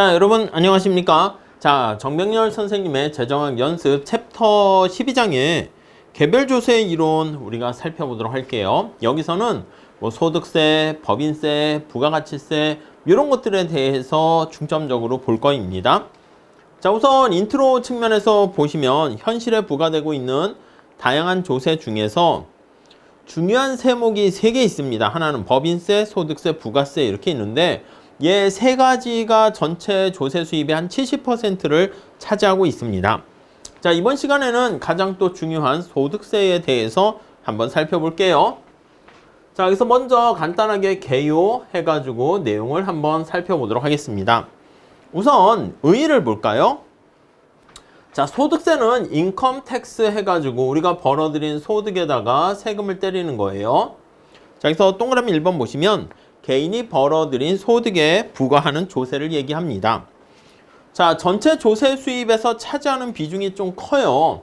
자, 여러분 안녕하십니까? 자, 정병렬 선생님의 재정학 연습 챕터 12장의 개별조세 이론 우리가 살펴보도록 할게요. 여기서는 뭐 소득세, 법인세, 부가가치세 이런 것들에 대해서 중점적으로 볼 거입니다. 자, 우선 인트로 측면에서 보시면 현실에 부과되고 있는 다양한 조세 중에서 중요한 세목이 3개 있습니다. 하나는 법인세, 소득세, 부가세 이렇게 있는데 얘 세 가지가 전체 조세 수입의 한 70%를 차지하고 있습니다. 자, 이번 시간에는 가장 또 중요한 소득세에 대해서 한번 살펴볼게요. 자, 여기서 먼저 간단하게 개요해가지고 내용을 한번 살펴보도록 하겠습니다. 우선 의의를 볼까요? 자, 소득세는 인컴 텍스 해가지고 우리가 벌어들인 소득에다가 세금을 때리는 거예요. 자, 여기서 동그라미 1번 보시면 개인이 벌어들인 소득에 부과하는 조세를 얘기합니다. 자, 전체 조세 수입에서 차지하는 비중이 좀 커요.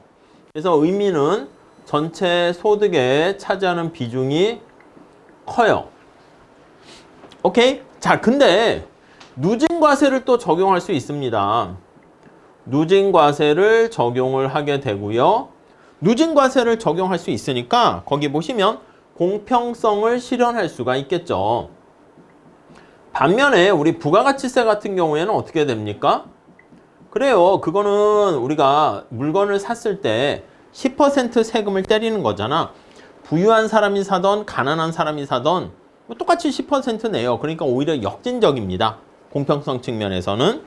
그래서 의미는 전체 소득에 차지하는 비중이 커요. 오케이? 자, 근데 누진과세를 또 적용할 수 있습니다. 누진과세를 적용을 하게 되고요. 누진과세를 적용할 수 있으니까 거기 보시면 공평성을 실현할 수가 있겠죠. 반면에 우리 부가가치세 같은 경우에는 어떻게 됩니까? 그래요. 그거는 우리가 물건을 샀을 때 10% 세금을 때리는 거잖아. 부유한 사람이 사던 가난한 사람이 사던 뭐 똑같이 10% 내요. 그러니까 오히려 역진적입니다. 공평성 측면에서는.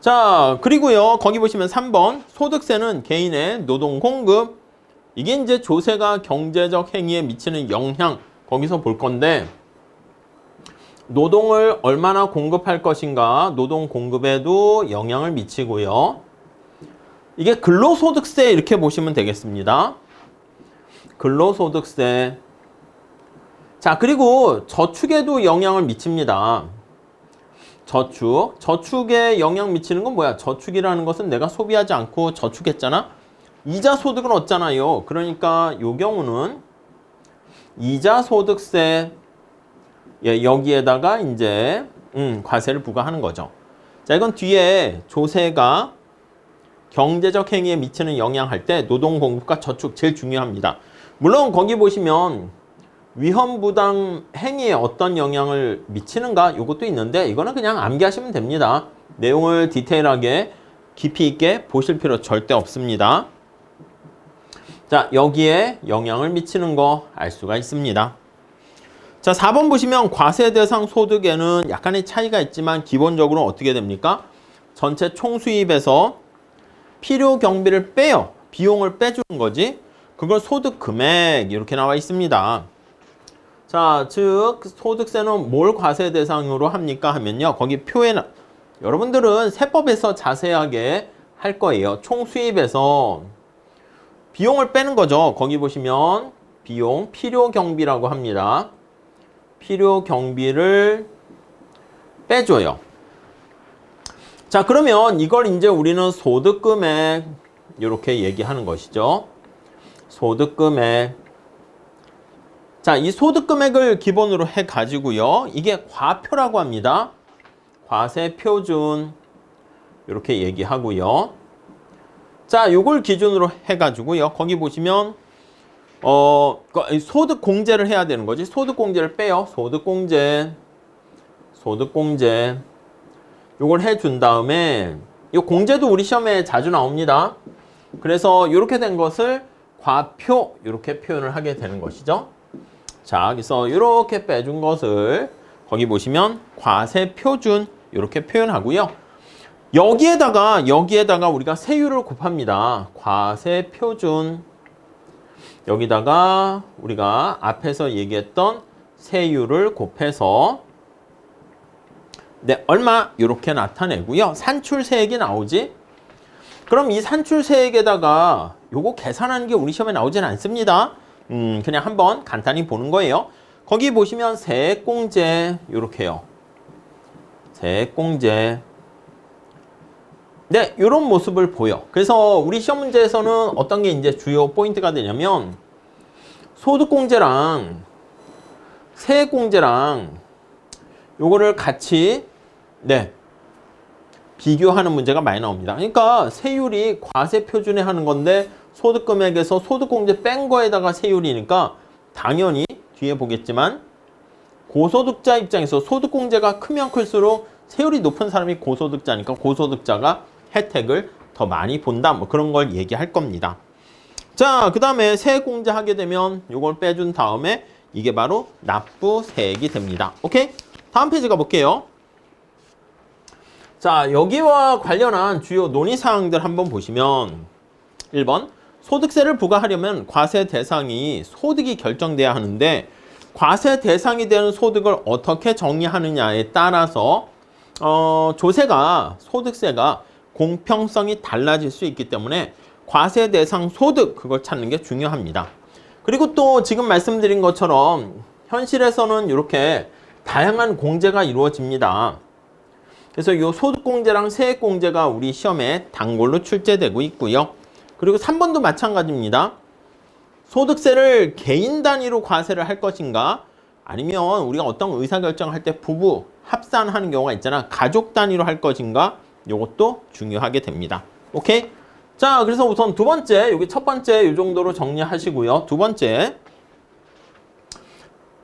자, 그리고요. 거기 보시면 3번 소득세는 개인의 노동 공급. 이게 이제 조세가 경제적 행위에 미치는 영향 거기서 볼 건데 노동을 얼마나 공급할 것인가 노동 공급에도 영향을 미치고요. 이게 근로소득세 이렇게 보시면 되겠습니다. 근로소득세. 자, 그리고 저축에도 영향을 미칩니다. 저축에 영향 미치는 건 뭐야? 저축이라는 것은 내가 소비하지 않고 저축했잖아. 이자 소득은 없잖아요. 그러니까 이 경우는 이자 소득세 여기에다가 이제 과세를 부과하는 거죠. 자, 이건 뒤에 조세가 경제적 행위에 미치는 영향할 때 노동 공급과 저축 제일 중요합니다. 물론 거기 보시면 위험부당 행위에 어떤 영향을 미치는가 이것도 있는데 이거는 그냥 암기하시면 됩니다. 내용을 디테일하게 깊이 있게 보실 필요 절대 없습니다. 자, 여기에 영향을 미치는 거 알 수가 있습니다. 자, 4번 보시면 과세 대상 소득에는 약간의 차이가 있지만 기본적으로 어떻게 됩니까? 전체 총수입에서 필요 경비를 빼요. 비용을 빼주는 거지. 그걸 소득 금액 이렇게 나와 있습니다. 자, 즉 소득세는 뭘 과세 대상으로 합니까? 하면요. 거기 표에 여러분들은 세법에서 자세하게 할 거예요. 총수입에서 비용을 빼는 거죠. 거기 보시면 비용, 필요 경비라고 합니다. 필요 경비를 빼줘요. 자, 그러면 이걸 이제 우리는 소득금액 이렇게 얘기하는 것이죠. 소득금액. 자, 이 소득금액을 기본으로 해가지고요. 이게 과표라고 합니다. 과세표준 이렇게 얘기하고요. 자, 요걸 기준으로 해가지고요. 거기 보시면 소득 공제를 해야 되는 거지. 소득 공제를 빼요. 소득 공제. 요걸 해준 다음에 이 공제도 우리 시험에 자주 나옵니다. 그래서 이렇게 된 것을 과표 이렇게 표현을 하게 되는 것이죠. 자, 그래서 이렇게 빼준 것을 거기 보시면 과세표준 이렇게 표현하고요. 여기에다가 우리가 세율을 곱합니다. 과세표준. 여기다가 우리가 앞에서 얘기했던 세율을 곱해서 네, 얼마 이렇게 나타내고요. 산출세액이 나오지. 그럼 이 산출세액에다가 요거 계산하는 게 우리 시험에 나오진 않습니다. 그냥 한번 간단히 보는 거예요. 거기 보시면 세액공제 이렇게요. 세액공제. 네, 이런 모습을 보여. 그래서 우리 시험 문제에서는 어떤 게 이제 주요 포인트가 되냐면 소득공제랑 세액공제랑 요거를 같이 네, 비교하는 문제가 많이 나옵니다. 그러니까 세율이 과세 표준에 하는 건데 소득금액에서 소득공제 뺀 거에다가 세율이니까 당연히 뒤에 보겠지만 고소득자 입장에서 소득공제가 크면 클수록 세율이 높은 사람이 고소득자니까 고소득자가 혜택을 더 많이 본다. 뭐 그런 걸 얘기할 겁니다. 자, 그 다음에 세액공제 하게 되면 이걸 빼준 다음에 이게 바로 납부세액이 됩니다. 오케이? 다음 페이지 가볼게요. 자, 여기와 관련한 주요 논의사항들 한번 보시면 1번 소득세를 부과하려면 과세 대상이 소득이 결정돼야 하는데 과세 대상이 되는 소득을 어떻게 정의하느냐에 따라서 조세가 소득세가 공평성이 달라질 수 있기 때문에 과세 대상 소득 그걸 찾는 게 중요합니다. 그리고 또 지금 말씀드린 것처럼 현실에서는 이렇게 다양한 공제가 이루어집니다. 그래서 이 소득공제랑 세액공제가 우리 시험에 단골로 출제되고 있고요. 그리고 3번도 마찬가지입니다. 소득세를 개인 단위로 과세를 할 것인가 아니면 우리가 어떤 의사결정을 할 때 부부 합산하는 경우가 있잖아. 가족 단위로 할 것인가 이것도 중요하게 됩니다. 오케이? 자, 그래서 우선 두 번째, 여기 첫 번째 이 정도로 정리하시고요. 두 번째,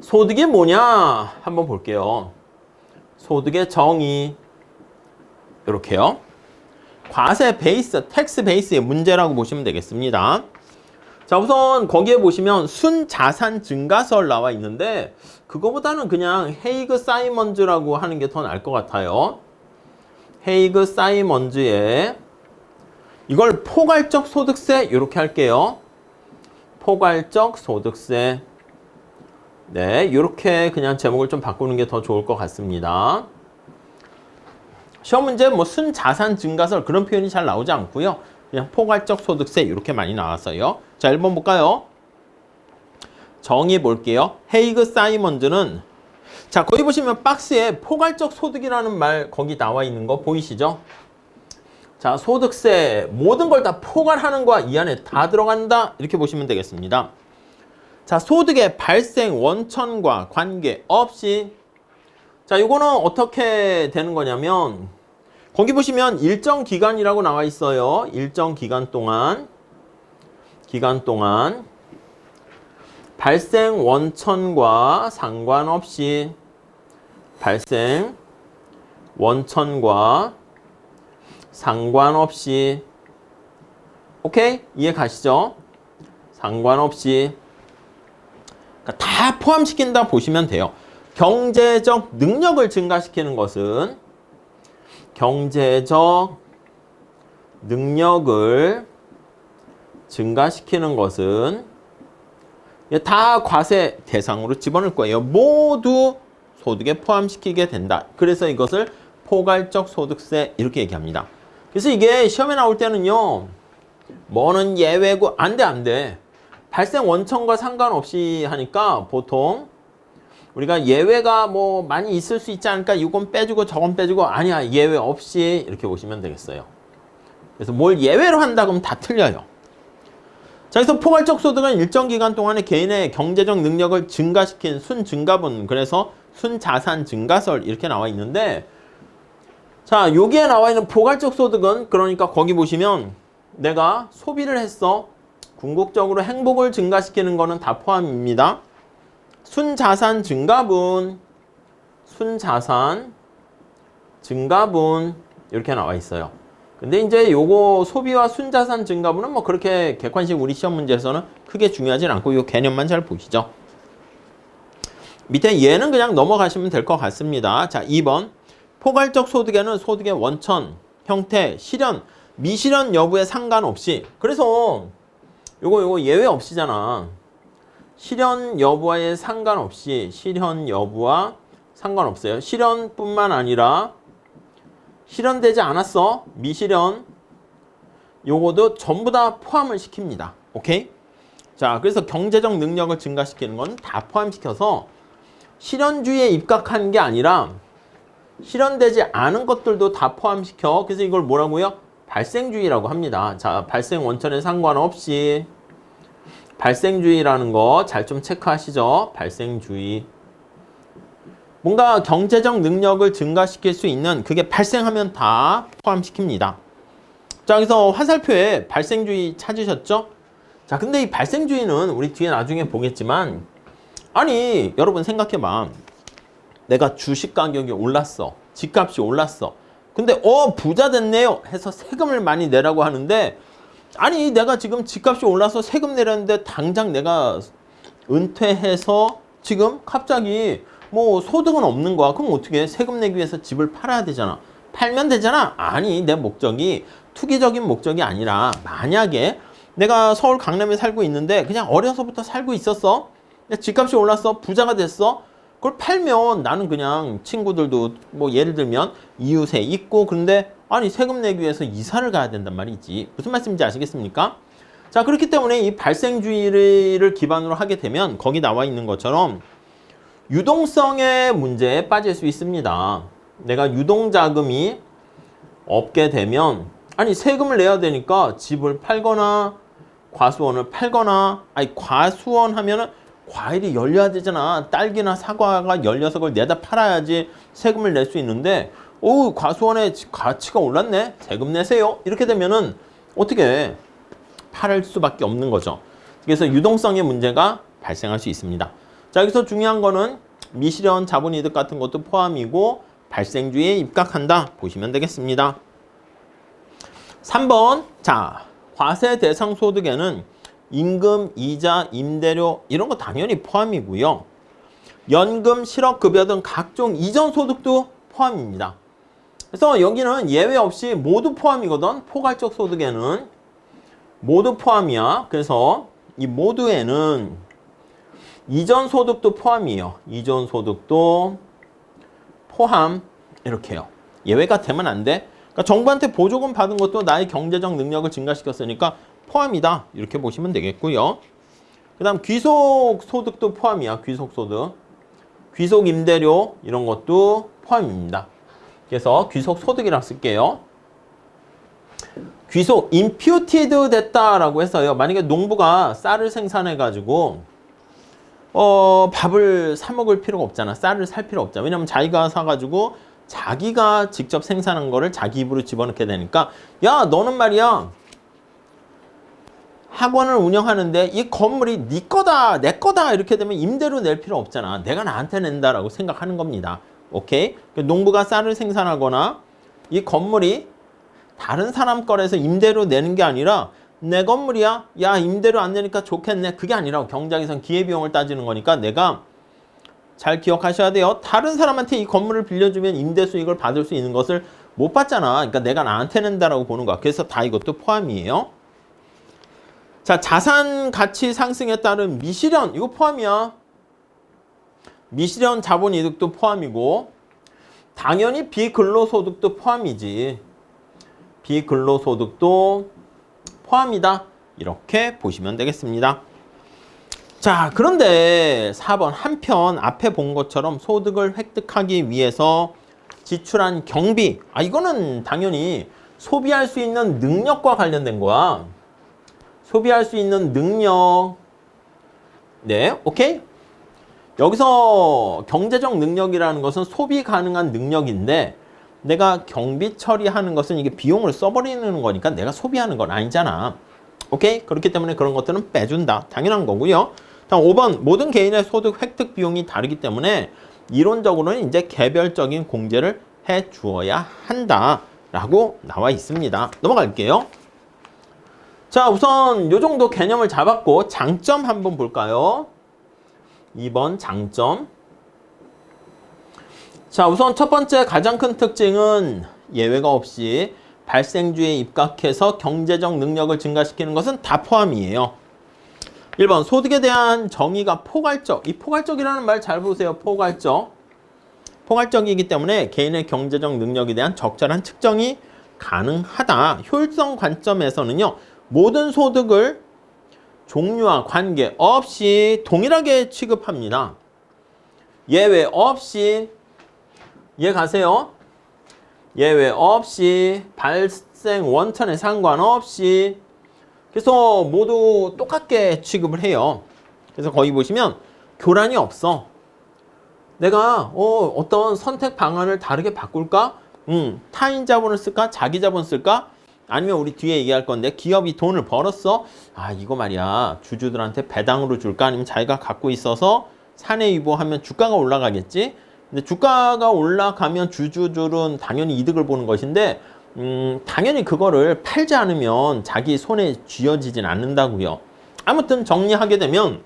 소득이 뭐냐 한번 볼게요. 소득의 정의 이렇게요. 과세 베이스, 텍스 베이스의 문제라고 보시면 되겠습니다. 자, 우선 거기에 보시면 순자산 증가설 나와 있는데 그거보다는 그냥 헤이그 사이먼즈라고 하는 게 더 나을 것 같아요. 헤이그 사이먼즈에 이걸 포괄적 소득세 이렇게 할게요. 포괄적 소득세. 네, 이렇게 그냥 제목을 좀 바꾸는 게 더 좋을 것 같습니다. 시험 문제 뭐 순자산 증가설 그런 표현이 잘 나오지 않고요. 그냥 포괄적 소득세 이렇게 많이 나왔어요. 자, 1번 볼까요? 정의 볼게요. 헤이그 사이먼즈는 자, 거기 보시면 박스에 포괄적 소득이라는 말 거기 나와 있는 거 보이시죠? 자, 소득세 모든 걸 다 포괄하는 거야. 이 안에 다 들어간다. 이렇게 보시면 되겠습니다. 자, 소득의 발생 원천과 관계없이 자, 이거는 어떻게 되는 거냐면 거기 보시면 일정 기간이라고 나와 있어요. 일정 기간 동안 발생 원천과 상관없이 발생 원천과 상관없이 오케이? 이해 가시죠? 상관없이 그러니까 다 포함시킨다 보시면 돼요. 경제적 능력을 증가시키는 것은 경제적 능력을 증가시키는 것은 다 과세 대상으로 집어넣을 거예요. 모두 소득에 포함시키게 된다. 그래서 이것을 포괄적 소득세 이렇게 얘기합니다. 그래서 이게 시험에 나올 때는요. 뭐는 예외고 안 돼. 발생 원천과 상관없이 하니까 보통 우리가 예외가 뭐 많이 있을 수 있지 않을까? 이건 빼주고 저건 빼주고 아니야. 예외 없이 이렇게 보시면 되겠어요. 그래서 뭘 예외로 한다 그러면 다 틀려요. 자, 그래서 포괄적 소득은 일정 기간 동안에 개인의 경제적 능력을 증가시킨 순증가분 그래서 순자산 증가설 이렇게 나와 있는데 자, 여기에 나와 있는 포괄적 소득은 그러니까 거기 보시면 내가 소비를 했어. 궁극적으로 행복을 증가시키는 거는 다 포함입니다. 순자산 증가분 이렇게 나와 있어요. 근데 이제 요거 소비와 순자산 증가분은 뭐 그렇게 객관식 우리 시험 문제에서는 크게 중요하진 않고 요 개념만 잘 보시죠. 밑에 얘는 그냥 넘어가시면 될 것 같습니다. 자, 2번 포괄적 소득에는 소득의 원천, 형태, 실현, 미실현 여부에 상관없이 그래서 요거 예외 없이잖아. 실현 여부와의 상관없이 실현 여부와 상관없어요. 실현뿐만 아니라 실현되지 않았어. 미실현 요거도 전부 다 포함을 시킵니다. 오케이? 자, 그래서 경제적 능력을 증가시키는 건 다 포함시켜서 실현주의에 입각하는 게 아니라 실현되지 않은 것들도 다 포함시켜. 그래서 이걸 뭐라고요? 발생주의라고 합니다. 자, 발생 원천에 상관없이 발생주의라는 거 잘 좀 체크하시죠. 발생주의. 뭔가 경제적 능력을 증가시킬 수 있는 그게 발생하면 다 포함시킵니다. 자, 그래서 화살표에 발생주의 찾으셨죠? 자, 근데 이 발생주의는 우리 뒤에 나중에 보겠지만, 아니, 여러분 생각해봐. 내가 주식 가격이 올랐어. 집값이 올랐어. 근데 부자 됐네요 해서 세금을 많이 내라고 하는데, 아니, 내가 지금 집값이 올라서 세금 내렸는데 당장 내가 은퇴해서 지금 갑자기 뭐 소득은 없는 거야. 그럼 어떻게 해? 세금 내기 위해서 집을 팔아야 되잖아. 팔면 되잖아. 아니, 내 목적이 투기적인 목적이 아니라, 만약에 내가 서울 강남에 살고 있는데 그냥 어려서부터 살고 있었어. 집값이 올랐어. 부자가 됐어. 그걸 팔면 나는 그냥 친구들도 뭐 예를 들면 이웃에 있고, 그런데 아니, 세금 내기 위해서 이사를 가야 된단 말이지. 무슨 말씀인지 아시겠습니까? 자, 그렇기 때문에 이 발생주의를 기반으로 하게 되면 거기 나와 있는 것처럼 유동성의 문제에 빠질 수 있습니다. 내가 유동자금이 없게 되면, 아니, 세금을 내야 되니까 집을 팔거나 과수원을 팔거나, 아니, 과수원 하면은 과일이 열려야 되잖아. 딸기나 사과가 열려서 그걸 내다 팔아야지 세금을 낼 수 있는데, 과수원의 가치가 올랐네. 세금 내세요. 이렇게 되면은 어떻게 팔을 수밖에 없는 거죠. 그래서 유동성의 문제가 발생할 수 있습니다. 자, 여기서 중요한 거는 미실현 자본이득 같은 것도 포함이고 발생주의에 입각한다 보시면 되겠습니다. 3번, 자, 과세 대상 소득에는 임금, 이자, 임대료 이런 거 당연히 포함이고요. 연금, 실업급여 등 각종 이전 소득도 포함입니다. 그래서 여기는 예외 없이 모두 포함이거든. 포괄적 소득에는 모두 포함이야. 그래서 이 모두에는 이전 소득도 포함이에요. 이전 소득도 포함, 이렇게 해요. 예외가 되면 안 돼. 그러니까 정부한테 보조금 받은 것도 나의 경제적 능력을 증가시켰으니까 포함이다. 이렇게 보시면 되겠고요. 그 다음 귀속 소득도 포함이야. 귀속 소득. 귀속 임대료 이런 것도 포함입니다. 그래서 귀속 소득이라고 쓸게요. 귀속 임퓨티드 됐다라고 해서요. 만약에 농부가 쌀을 생산해 가지고 밥을 사 먹을 필요가 없잖아. 쌀을 살 필요 없잖아. 왜냐면 자기가 사가지고 자기가 직접 생산한 거를 자기 입으로 집어넣게 되니까, 야, 너는 말이야, 학원을 운영하는데 이 건물이 네 거다, 내 거다 이렇게 되면 임대료 낼 필요 없잖아. 내가 나한테 낸다라고 생각하는 겁니다. 오케이? 농부가 쌀을 생산하거나 이 건물이 다른 사람 거라서 임대료 내는 게 아니라 내 건물이야? 야, 임대료 안 내니까 좋겠네. 그게 아니라 경작에선 기회비용을 따지는 거니까 내가 잘 기억하셔야 돼요. 다른 사람한테 이 건물을 빌려주면 임대 수익을 받을 수 있는 것을 못 받잖아. 그러니까 내가 나한테 낸다라고 보는 거야. 그래서 다 이것도 포함이에요. 자, 자산 가치 상승에 따른 미실현, 이거 포함이야. 미실현 자본이득도 포함이고, 당연히 비근로소득도 포함이지. 비근로소득도 포함이다. 이렇게 보시면 되겠습니다. 자, 그런데 4번 한편 앞에 본 것처럼 소득을 획득하기 위해서 지출한 경비, 이거는 당연히 소비할 수 있는 능력과 관련된 거야. 소비할 수 있는 능력. 네, 오케이? 여기서 경제적 능력이라는 것은 소비 가능한 능력인데, 내가 경비 처리하는 것은 이게 비용을 써버리는 거니까 내가 소비하는 건 아니잖아. 오케이? 그렇기 때문에 그런 것들은 빼준다. 당연한 거고요. 다음 5번, 모든 개인의 소득 획득 비용이 다르기 때문에 이론적으로는 이제 개별적인 공제를 해 주어야 한다라고 나와 있습니다. 넘어갈게요. 자, 우선 요 정도 개념을 잡았고 장점 한번 볼까요? 2번 장점. 자, 우선 첫 번째 가장 큰 특징은 예외가 없이 발생주의에 입각해서 경제적 능력을 증가시키는 것은 다 포함이에요. 1번, 소득에 대한 정의가 포괄적. 이 포괄적이라는 말 잘 보세요. 포괄적. 포괄적이기 때문에 개인의 경제적 능력에 대한 적절한 측정이 가능하다. 효율성 관점에서는요, 모든 소득을 종류와 관계없이 동일하게 취급합니다. 예외 없이, 이해 가세요? 예외 없이, 발생 원천에 상관없이, 그래서 모두 똑같게 취급을 해요. 그래서 거기 보시면 교란이 없어. 내가 어떤 선택 방안을 다르게 바꿀까? 타인 자본을 쓸까? 자기 자본 쓸까? 아니면 우리 뒤에 얘기할 건데 기업이 돈을 벌었어? 아 이거 말이야 주주들한테 배당으로 줄까? 아니면 자기가 갖고 있어서 사내 유보하면 주가가 올라가겠지? 근데 주가가 올라가면 주주들은 당연히 이득을 보는 것인데 당연히 그거를 팔지 않으면 자기 손에 쥐어지진 않는다고요. 아무튼 정리하게 되면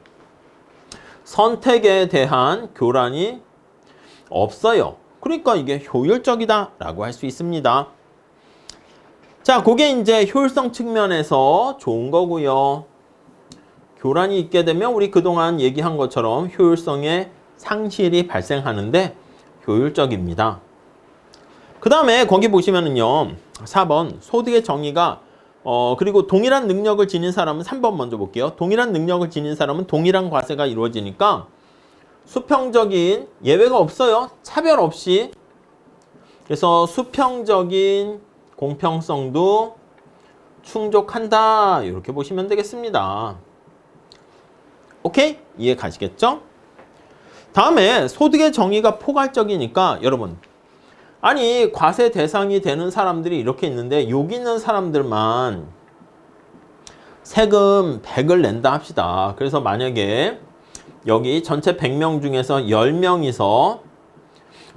선택에 대한 교란이 없어요. 그러니까 이게 효율적이다 라고 할 수 있습니다. 자, 그게 이제 효율성 측면에서 좋은 거고요. 교란이 있게 되면 우리 그동안 얘기한 것처럼 효율성의 상실이 발생하는데 효율적입니다. 그 다음에 거기 보시면은요. 4번 소득의 정의가 그리고 동일한 능력을 지닌 사람은 3번 먼저 볼게요. 동일한 능력을 지닌 사람은 동일한 과세가 이루어지니까 수평적인 예외가 없어요. 차별 없이. 그래서 수평적인 공평성도 충족한다. 이렇게 보시면 되겠습니다. 오케이? 이해 가시겠죠? 다음에 소득의 정의가 포괄적이니까 여러분 아니 과세 대상이 되는 사람들이 이렇게 있는데 여기 있는 사람들만 세금 100을 낸다 합시다. 그래서 만약에 여기 전체 100명 중에서 10명이서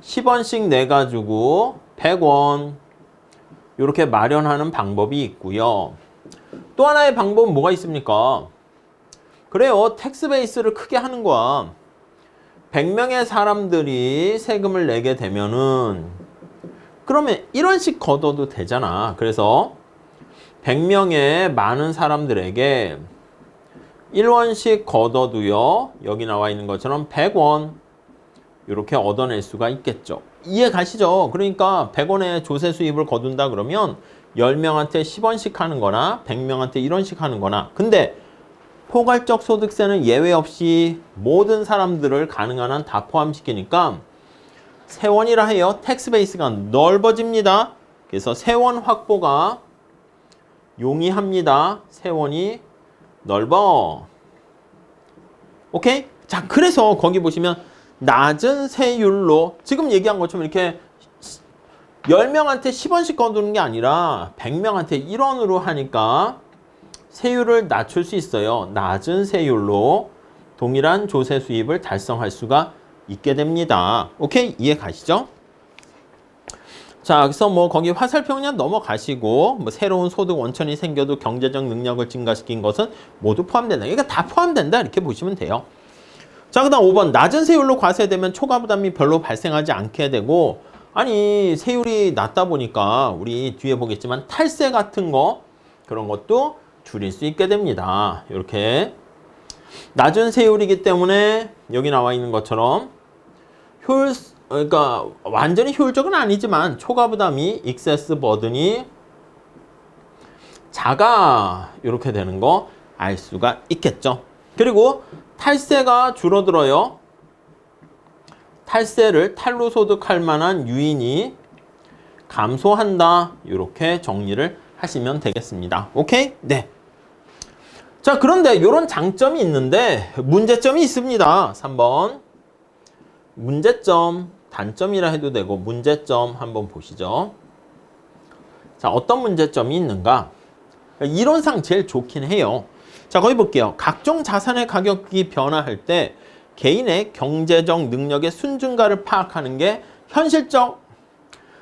10원씩 내가지고 100원 이렇게 마련하는 방법이 있고요. 또 하나의 방법은 뭐가 있습니까? 그래요. 텍스 베이스를 크게 하는 거야. 100명의 사람들이 세금을 내게 되면은 그러면 1원씩 걷어도 되잖아. 그래서 100명의 많은 사람들에게 1원씩 걷어도요. 여기 나와 있는 것처럼 100원 이렇게 얻어낼 수가 있겠죠. 이해 가시죠? 그러니까 100원의 조세 수입을 거둔다 그러면 10명한테 10원씩 하는 거나 100명한테 1원씩 하는 거나 근데 포괄적 소득세는 예외 없이 모든 사람들을 가능한 한 다 포함시키니까 세원이라 해요. 텍스 베이스가 넓어집니다. 그래서 세원 확보가 용이합니다. 세원이 넓어. 오케이? 자, 그래서 거기 보시면 낮은 세율로 지금 얘기한 것처럼 이렇게 10명한테 10원씩 거두는 게 아니라 100명한테 1원으로 하니까 세율을 낮출 수 있어요. 낮은 세율로 동일한 조세 수입을 달성할 수가 있게 됩니다. 오케이? 이해 가시죠? 자, 그래서 뭐 거기 화살표 그냥 넘어가시고 뭐 새로운 소득 원천이 생겨도 경제적 능력을 증가시킨 것은 모두 포함된다. 그러니까 다 포함된다 이렇게 보시면 돼요. 자, 그 다음 5번 낮은 세율로 과세되면 초과 부담이 별로 발생하지 않게 되고 아니 세율이 낮다 보니까 우리 뒤에 보겠지만 탈세 같은 거 그런 것도 줄일 수 있게 됩니다. 이렇게 낮은 세율이기 때문에 여기 나와 있는 것처럼 그러니까 완전히 효율적은 아니지만 초과 부담이 익세스 버든이 작아 이렇게 되는 거 알 수가 있겠죠. 그리고 탈세가 줄어들어요. 탈세를 탈루 소득할 만한 유인이 감소한다. 이렇게 정리를 하시면 되겠습니다. 오케이? 네. 자, 그런데 이런 장점이 있는데 문제점이 있습니다. 3번. 문제점, 단점이라 해도 되고 문제점 한번 보시죠. 자, 어떤 문제점이 있는가? 이론상 제일 좋긴 해요. 자, 거기 볼게요. 각종 자산의 가격이 변화할 때 개인의 경제적 능력의 순증가를 파악하는 게 현실적.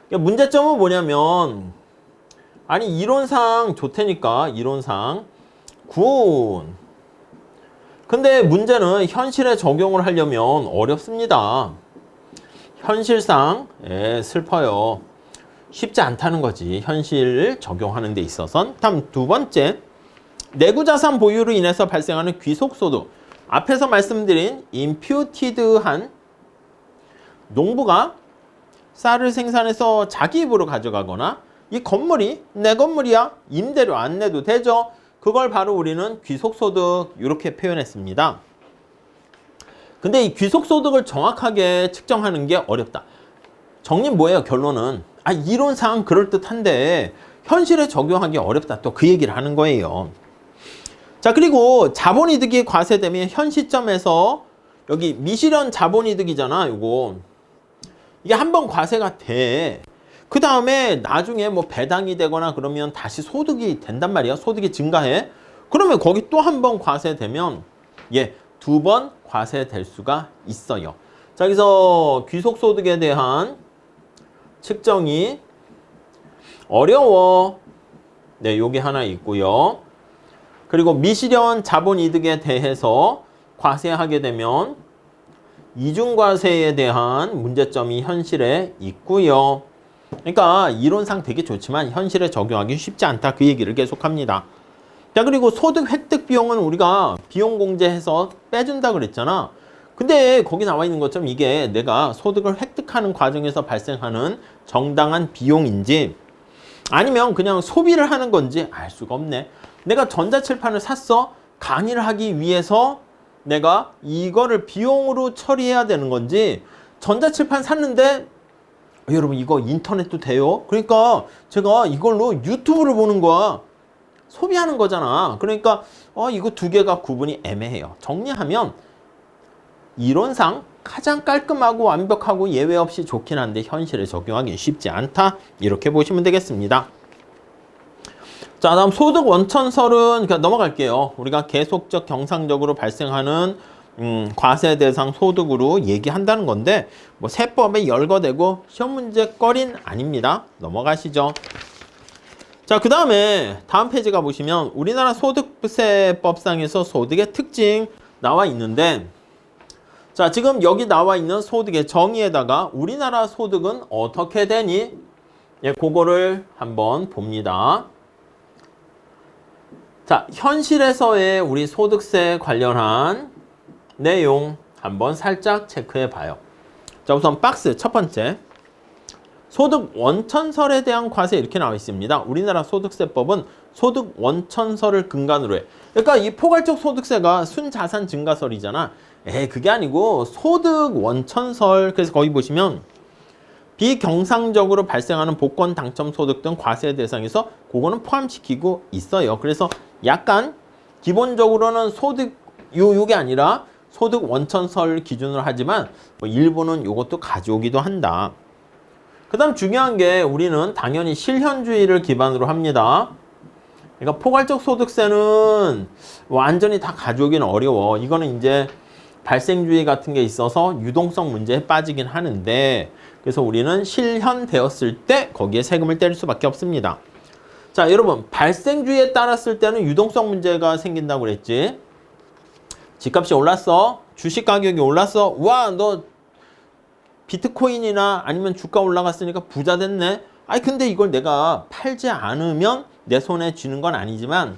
문제점은 뭐냐면 아니 이론상 좋다니까 이론상 굿. 근데 문제는 현실에 적용을 하려면 어렵습니다. 현실상 슬퍼요. 쉽지 않다는 거지. 현실 적용하는 데 있어선. 다음 두 번째, 내구자산 보유로 인해서 발생하는 귀속소득. 앞에서 말씀드린 임퓨티드한 농부가 쌀을 생산해서 자기 입으로 가져가거나 이 건물이 내 건물이야. 임대료 안 내도 되죠. 그걸 바로 우리는 귀속소득 이렇게 표현했습니다. 근데 이 귀속소득을 정확하게 측정하는 게 어렵다. 정리 뭐예요? 결론은 이론상 그럴듯한데 현실에 적용하기 어렵다. 또 그 얘기를 하는 거예요. 자, 그리고 자본이득이 과세되면 현 시점에서 여기 미실현 자본이득이잖아, 요거. 이게 한번 과세가 돼. 그 다음에 나중에 뭐 배당이 되거나 그러면 다시 소득이 된단 말이야. 소득이 증가해. 그러면 거기 또 한 번 과세되면 예, 2번 과세될 수가 있어요. 자, 여기서 귀속소득에 대한 측정이 어려워. 네, 요게 하나 있고요. 그리고 미실현 자본이득에 대해서 과세하게 되면 이중과세에 대한 문제점이 현실에 있고요. 그러니까 이론상 되게 좋지만 현실에 적용하기 쉽지 않다. 그 얘기를 계속합니다. 자, 그리고 소득 획득 비용은 우리가 비용 공제해서 빼준다 그랬잖아. 근데 거기 나와 있는 것처럼 이게 내가 소득을 획득하는 과정에서 발생하는 정당한 비용인지 아니면 그냥 소비를 하는 건지 알 수가 없네. 내가 전자칠판을 샀어. 강의를 하기 위해서 내가 이거를 비용으로 처리해야 되는 건지 전자칠판 샀는데 여러분 이거 인터넷도 돼요? 그러니까 제가 이걸로 유튜브를 보는 거야. 소비하는 거잖아. 그러니까 이거 두 개가 구분이 애매해요. 정리하면 이론상 가장 깔끔하고 완벽하고 예외 없이 좋긴 한데 현실에 적용하기 쉽지 않다. 이렇게 보시면 되겠습니다. 자, 다음 소득 원천설은 그냥 넘어갈게요. 우리가 계속적 경상적으로 발생하는 과세 대상 소득으로 얘기한다는 건데 뭐 세법에 열거되고 시험 문제 거린 아닙니다. 넘어가시죠. 자, 그 다음에 다음 페이지 가보시면 우리나라 소득세법상에서 소득의 특징 나와 있는데 자, 지금 여기 나와 있는 소득의 정의에다가 우리나라 소득은 어떻게 되니? 예, 그거를 한번 봅니다. 자, 현실에서의 우리 소득세 관련한 내용 한번 살짝 체크해 봐요. 자, 우선 박스 첫 번째. 소득 원천설에 대한 과세 이렇게 나와 있습니다. 우리나라 소득세법은 소득 원천설을 근간으로 해. 그러니까 이 포괄적 소득세가 순자산 증가설이잖아. 그게 아니고 소득 원천설. 그래서 거기 보시면 비경상적으로 발생하는 복권 당첨 소득 등 과세 대상에서 그거는 포함시키고 있어요. 그래서 약간 기본적으로는 소득 요게 아니라 소득 원천설 기준으로 하지만 뭐 일부는 요것도 가져오기도 한다. 그 다음 중요한 게 우리는 당연히 실현주의를 기반으로 합니다. 그러니까 포괄적 소득세는 완전히 다 가져오기는 어려워. 이거는 이제 발생주의 같은 게 있어서 유동성 문제에 빠지긴 하는데 그래서 우리는 실현되었을 때 거기에 세금을 때릴 수밖에 없습니다. 자, 여러분 발생주의에 따랐을 때는 유동성 문제가 생긴다고 그랬지. 집값이 올랐어. 주식 가격이 올랐어. 와, 너 비트코인이나 아니면 주가 올라갔으니까 부자 됐네. 아니 근데 이걸 내가 팔지 않으면 내 손에 쥐는 건 아니지만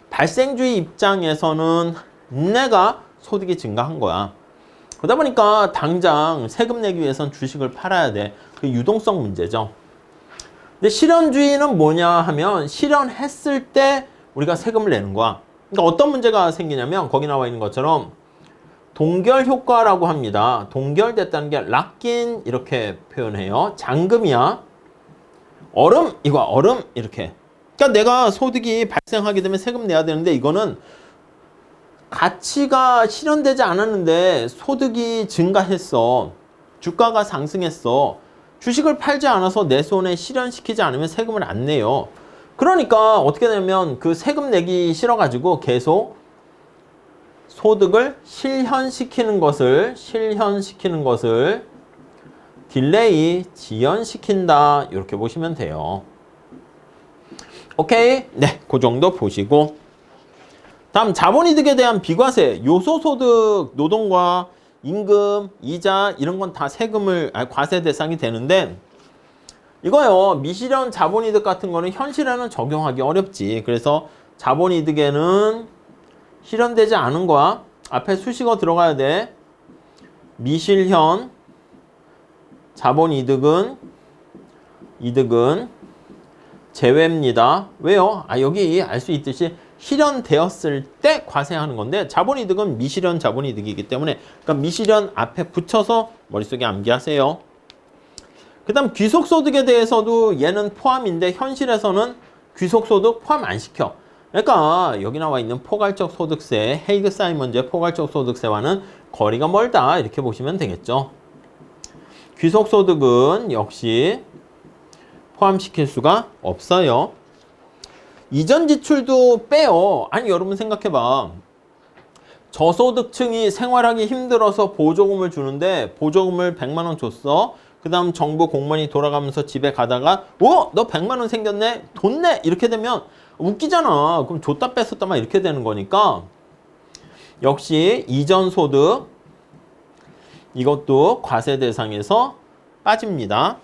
발생주의 입장에서는 내가 소득이 증가한 거야. 그러다 보니까 당장 세금 내기 위해선 주식을 팔아야 돼. 그 유동성 문제죠. 근데 실현주의는 뭐냐 하면 실현했을 때 우리가 세금을 내는 거야. 그러니까 어떤 문제가 생기냐면 거기 나와 있는 것처럼 동결 효과라고 합니다. 동결됐다는 게 락인 이렇게 표현해요. 잔금이야. 얼음 이거 얼음 이렇게. 그러니까 내가 소득이 발생하게 되면 세금 내야 되는데 이거는 가치가 실현되지 않았는데 소득이 증가했어. 주가가 상승했어. 주식을 팔지 않아서 내 손에 실현시키지 않으면 세금을 안 내요. 그러니까 어떻게 되면 그 세금 내기 싫어가지고 계속 소득을 실현시키는 것을 딜레이, 지연시킨다. 이렇게 보시면 돼요. 오케이? 네, 그 정도 보시고 다음 자본이득에 대한 비과세, 요소소득, 노동과 임금, 이자 이런 건 다 과세 대상이 되는데 이거요. 미실현 자본이득 같은 거는 현실에는 적용하기 어렵지. 그래서 자본이득에는 실현되지 않은 거야. 앞에 수식어 들어가야 돼. 미실현 자본이득은 제외입니다. 왜요? 여기 알 수 있듯이 실현되었을 때 과세하는 건데 자본이득은 미실현 자본이득이기 때문에 그러니까 미실현 앞에 붙여서 머릿속에 암기하세요. 그 다음 귀속소득에 대해서도 얘는 포함인데 현실에서는 귀속소득 포함 안 시켜. 그러니까 여기 나와 있는 포괄적 소득세, 헤이그 사이먼즈의 포괄적 소득세와는 거리가 멀다 이렇게 보시면 되겠죠. 귀속소득은 역시 포함시킬 수가 없어요. 이전 지출도 빼요. 아니 여러분 생각해봐. 저소득층이 생활하기 힘들어서 보조금을 주는데 보조금을 100만 원 줬어. 그 다음 정부 공무원이 돌아가면서 집에 가다가 너 100만 원 생겼네? 돈 내! 이렇게 되면 웃기잖아. 그럼 줬다 뺐었다 막 이렇게 되는 거니까 역시 이전 소득 이것도 과세 대상에서 빠집니다.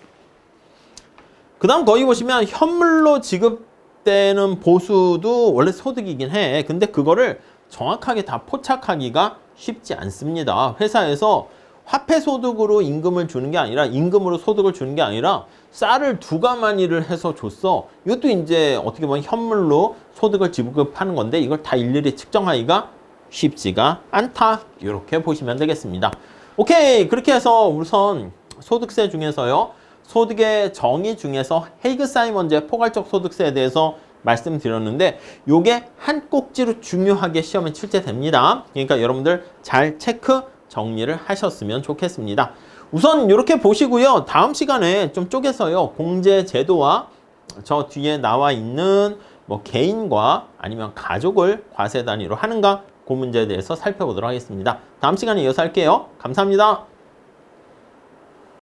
그 다음 거기 보시면 현물로 지급되는 보수도 원래 소득이긴 해. 근데 그거를 정확하게 다 포착하기가 쉽지 않습니다. 회사에서 화폐 소득으로 임금을 주는 게 아니라 임금으로 소득을 주는 게 아니라 쌀을 두 가마니를 해서 줬어. 이것도 이제 어떻게 보면 현물로 소득을 지급하는 건데 이걸 다 일일이 측정하기가 쉽지가 않다. 이렇게 보시면 되겠습니다. 오케이. 그렇게 해서 우선 소득세 중에서요. 소득의 정의 중에서 헤이그 사이먼즈의 포괄적 소득세에 대해서 말씀드렸는데 요게 한 꼭지로 중요하게 시험에 출제됩니다. 그러니까 여러분들 잘 체크 정리를 하셨으면 좋겠습니다. 우선 이렇게 보시고요. 다음 시간에 좀 쪼개서요. 공제 제도와 저 뒤에 나와 있는 뭐 개인과 아니면 가족을 과세 단위로 하는가 그 문제에 대해서 살펴보도록 하겠습니다. 다음 시간에 이어서 할게요. 감사합니다.